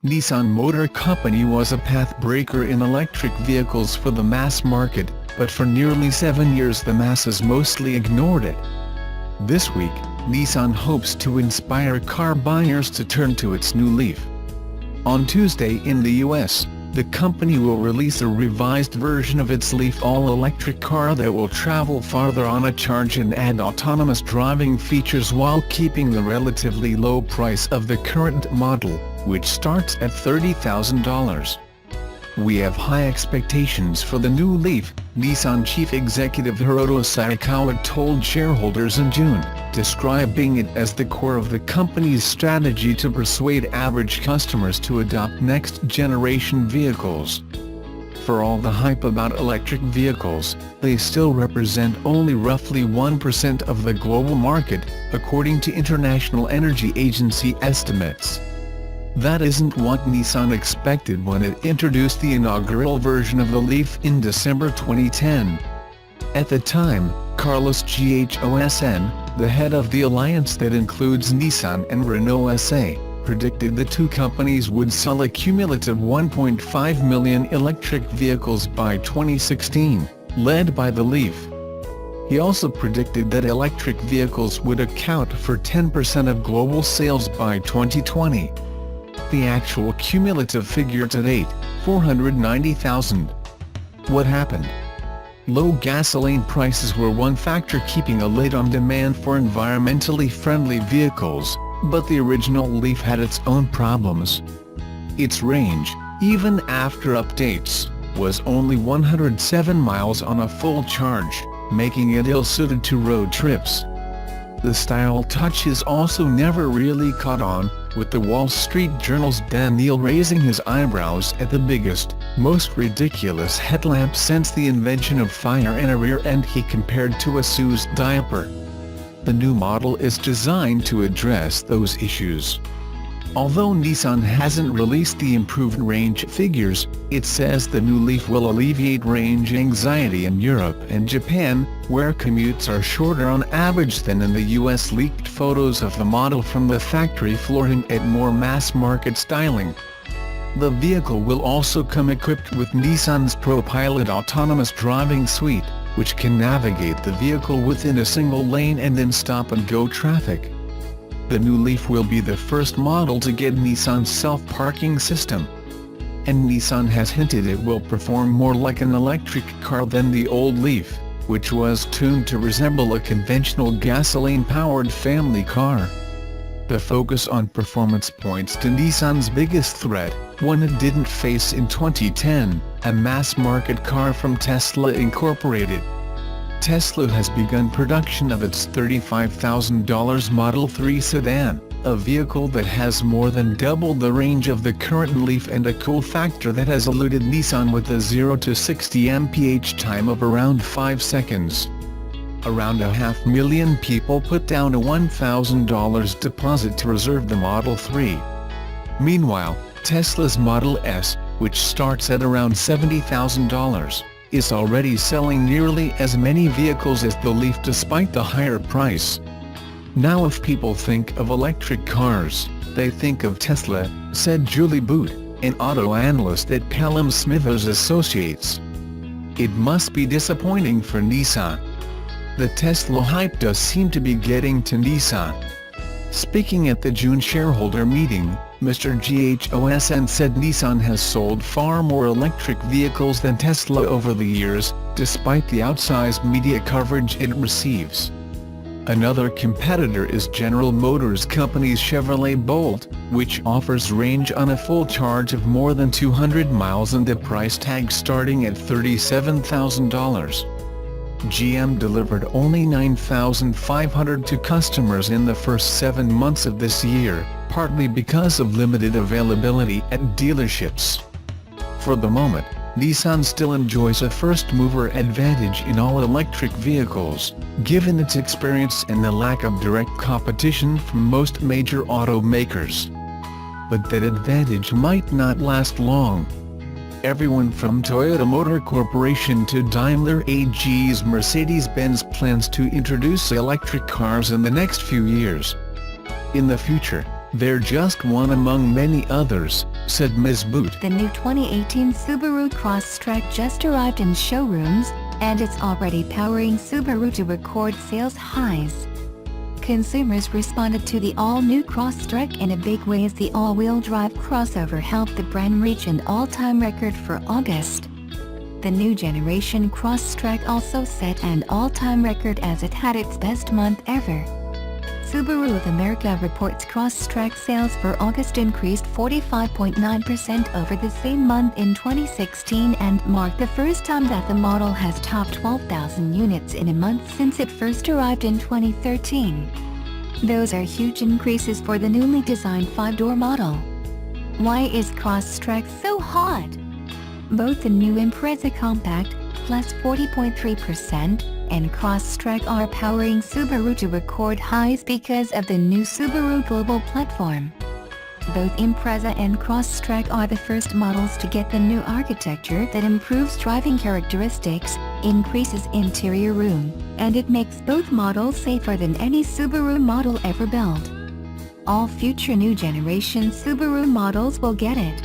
Nissan Motor Company was a pathbreaker in electric vehicles for the mass market, but for nearly 7 years the masses mostly ignored it. This week, Nissan hopes to inspire car buyers to turn to its new Leaf. On Tuesday in the US, the company will release a revised version of its Leaf all-electric car that will travel farther on a charge and add autonomous driving features while keeping the relatively low price of the current model, which starts at $30,000. "We have high expectations for the new Leaf," Nissan chief executive Hiroto Saikawa told shareholders in June, describing it as the core of the company's strategy to persuade average customers to adopt next-generation vehicles. For all the hype about electric vehicles, they still represent only roughly 1% of the global market, according to International Energy Agency estimates. That isn't what Nissan expected when it introduced the inaugural version of the Leaf in December 2010. At the time, Carlos Ghosn, the head of the alliance that includes Nissan and Renault SA, predicted the two companies would sell a cumulative 1.5 million electric vehicles by 2016, led by the Leaf. He also predicted that electric vehicles would account for 10% of global sales by 2020. The actual cumulative figure to date, 490,000. What happened? Low gasoline prices were one factor keeping a lid on demand for environmentally friendly vehicles, but the original Leaf had its own problems. Its range, even after updates, was only 107 miles on a full charge, making it ill-suited to road trips. The style touches also never really caught on, with the Wall Street Journal's Dan Neil raising his eyebrows at the biggest, most ridiculous headlamp since the invention of fire and a rear end he compared to a Sue's diaper. The new model is designed to address those issues. Although Nissan hasn't released the improved range figures, it says the new Leaf will alleviate range anxiety in Europe and Japan, where commutes are shorter on average than in the US. Leaked photos of the model from the factory floor hint at more mass-market styling. The vehicle will also come equipped with Nissan's ProPilot autonomous driving suite, which can navigate the vehicle within a single lane and in stop-and-go traffic. The new Leaf will be the first model to get Nissan's self-parking system. And Nissan has hinted it will perform more like an electric car than the old Leaf, which was tuned to resemble a conventional gasoline-powered family car. The focus on performance points to Nissan's biggest threat, one it didn't face in 2010, a mass-market car from Tesla Incorporated. Tesla has begun production of its $35,000 Model 3 sedan, a vehicle that has more than double the range of the current Leaf and a cool factor that has eluded Nissan with a 0 to 60 mph time of around 5 seconds. Around 500,000 people put down a $1,000 deposit to reserve the Model 3. Meanwhile, Tesla's Model S, which starts at around $70,000, is already selling nearly as many vehicles as the Leaf despite the higher price. Now if people think of electric cars, they think of Tesla, said Julie Boot, an auto analyst at Pelham Smithers Associates. It must be disappointing for Nissan. The Tesla hype does seem to be getting to Nissan. Speaking at the June shareholder meeting, Mr. Ghosn said Nissan has sold far more electric vehicles than Tesla over the years, despite the outsized media coverage it receives. Another competitor is General Motors Company's Chevrolet Bolt, which offers range on a full charge of more than 200 miles and a price tag starting at $37,000. GM delivered only 9,500 to customers in the first 7 months of this year, partly because of limited availability at dealerships. For the moment, Nissan still enjoys a first-mover advantage in all-electric vehicles, given its experience and the lack of direct competition from most major automakers. But that advantage might not last long. Everyone from Toyota Motor Corporation to Daimler AG's Mercedes-Benz plans to introduce electric cars in the next few years. In the future, they're just one among many others, said Ms. Boot. The new 2018 Subaru Crosstrek just arrived in showrooms, and it's already powering Subaru to record sales highs. Consumers responded to the all-new Crosstrek in a big way as the all-wheel drive crossover helped the brand reach an all-time record for August. The new generation Crosstrek also set an all-time record as it had its best month ever. Subaru of America reports Crosstrek sales for August increased 45.9% over the same month in 2016 and marked the first time that the model has topped 12,000 units in a month since it first arrived in 2013. Those are huge increases for the newly designed 5-door model. Why is Crosstrek so hot? Both the new Impreza Compact, plus 40.3%, and Crosstrek are powering Subaru to record highs because of the new Subaru Global platform. Both Impreza and Crosstrek are the first models to get the new architecture that improves driving characteristics, increases interior room, and it makes both models safer than any Subaru model ever built. All future new generation Subaru models will get it.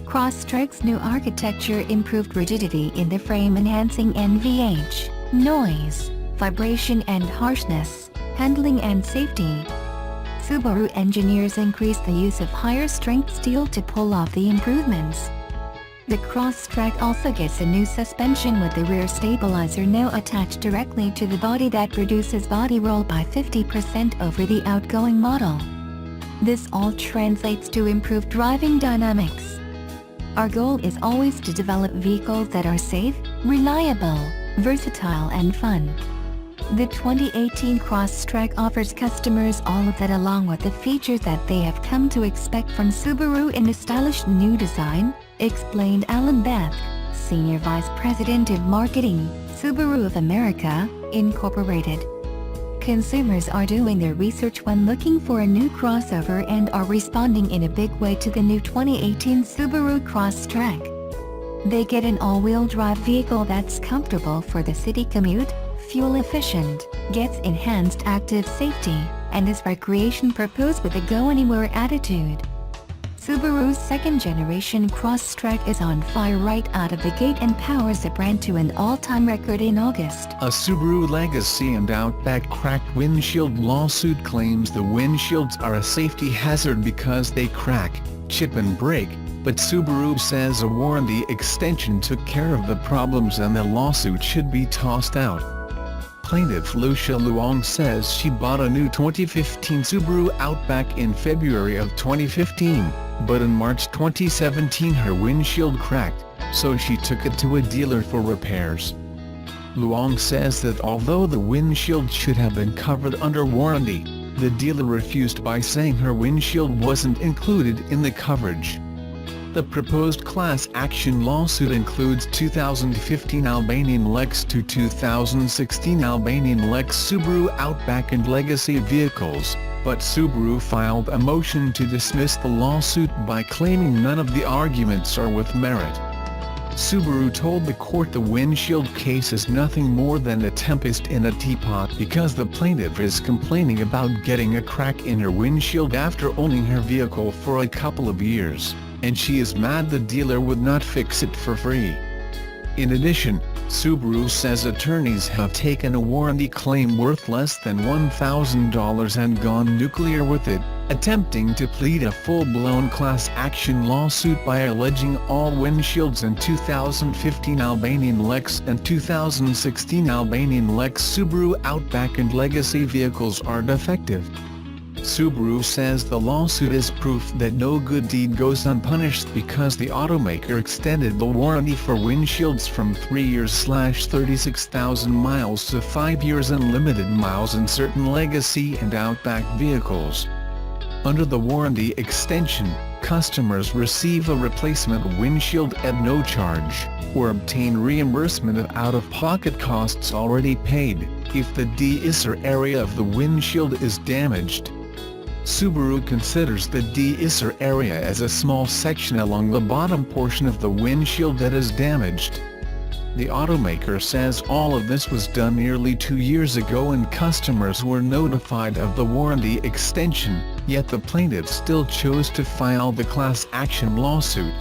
Crosstrek's new architecture improved rigidity in the frame, enhancing NVH, noise, vibration and harshness, handling and safety. Subaru engineers increased the use of higher strength steel to pull off the improvements. The Crosstrek also gets a new suspension with the rear stabilizer now attached directly to the body that reduces body roll by 50% over the outgoing model. This all translates to improved driving dynamics. Our goal is always to develop vehicles that are safe, reliable, versatile and fun. The 2018 Crosstrek offers customers all of that along with the features that they have come to expect from Subaru in a stylish new design, explained Alan Beth, Senior Vice President of Marketing, Subaru of America, Incorporated. Consumers are doing their research when looking for a new crossover and are responding in a big way to the new 2018 Subaru Crosstrek. They get an all-wheel drive vehicle that's comfortable for the city commute, fuel efficient, gets enhanced active safety, and is recreation purpose with a go-anywhere attitude. Subaru's second-generation Crosstrek is on fire right out of the gate and powers the brand to an all-time record in August. A Subaru Legacy and Outback cracked windshield lawsuit claims the windshields are a safety hazard because they crack, chip and break, but Subaru says a warranty extension took care of the problems and the lawsuit should be tossed out. Plaintiff Lucia Luong says she bought a new 2015 Subaru Outback in February of 2015, but in March 2017 her windshield cracked, so she took it to a dealer for repairs. Luong says that although the windshield should have been covered under warranty, the dealer refused by saying her windshield wasn't included in the coverage. The proposed class action lawsuit includes 2015 Albanian Lex to 2016 Albanian Lex Subaru Outback and Legacy vehicles, but Subaru filed a motion to dismiss the lawsuit by claiming none of the arguments are with merit. Subaru told the court the windshield case is nothing more than a tempest in a teapot because the plaintiff is complaining about getting a crack in her windshield after owning her vehicle for a couple of years, and she is mad the dealer would not fix it for free. In addition, Subaru says attorneys have taken a warranty claim worth less than $1,000 and gone nuclear with it, attempting to plead a full-blown class action lawsuit by alleging all windshields in 2015 Albanian Lex and 2016 Albanian Lex Subaru Outback and Legacy vehicles are defective. Subaru says the lawsuit is proof that no good deed goes unpunished because the automaker extended the warranty for windshields from 3 years/36,000 miles to 5 years and limited miles in certain Legacy and Outback vehicles. Under the warranty extension, customers receive a replacement windshield at no charge, or obtain reimbursement of out-of-pocket costs already paid, if the de-icer area of the windshield is damaged. Subaru considers the de-icer area as a small section along the bottom portion of the windshield that is damaged. The automaker says all of this was done nearly 2 years ago and customers were notified of the warranty extension, Yet the plaintiff still chose to file the class action lawsuit.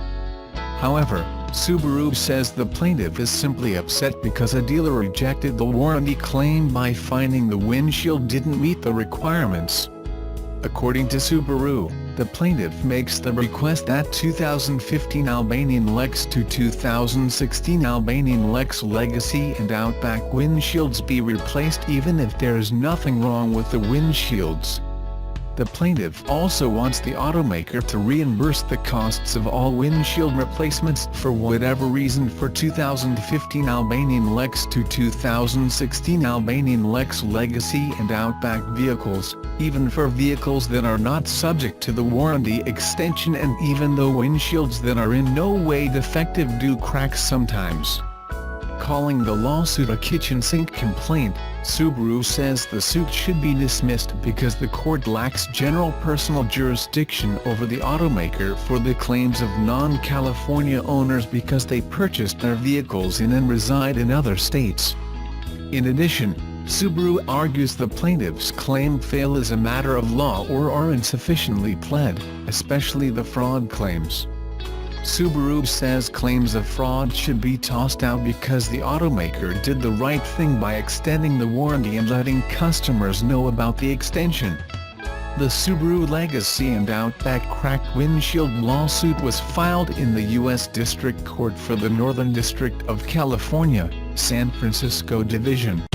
However, Subaru says the plaintiff is simply upset because a dealer rejected the warranty claim by finding the windshield didn't meet the requirements. According to Subaru, the plaintiff makes the request that 2015 Albanian Lex to 2016 Albanian Lex Legacy and Outback windshields be replaced even if there's nothing wrong with the windshields. The plaintiff also wants the automaker to reimburse the costs of all windshield replacements for whatever reason for 2015 Albanian Lex to 2016 Albanian Lex Legacy and Outback vehicles, even for vehicles that are not subject to the warranty extension and even though windshields that are in no way defective do crack sometimes. Calling the lawsuit a kitchen sink complaint, Subaru says the suit should be dismissed because the court lacks general personal jurisdiction over the automaker for the claims of non-California owners because they purchased their vehicles in and reside in other states. In addition, Subaru argues the plaintiff's claim fail as a matter of law or are insufficiently pled, especially the fraud claims. Subaru says claims of fraud should be tossed out because the automaker did the right thing by extending the warranty and letting customers know about the extension. The Subaru Legacy and Outback cracked windshield lawsuit was filed in the U.S. District Court for the Northern District of California, San Francisco Division.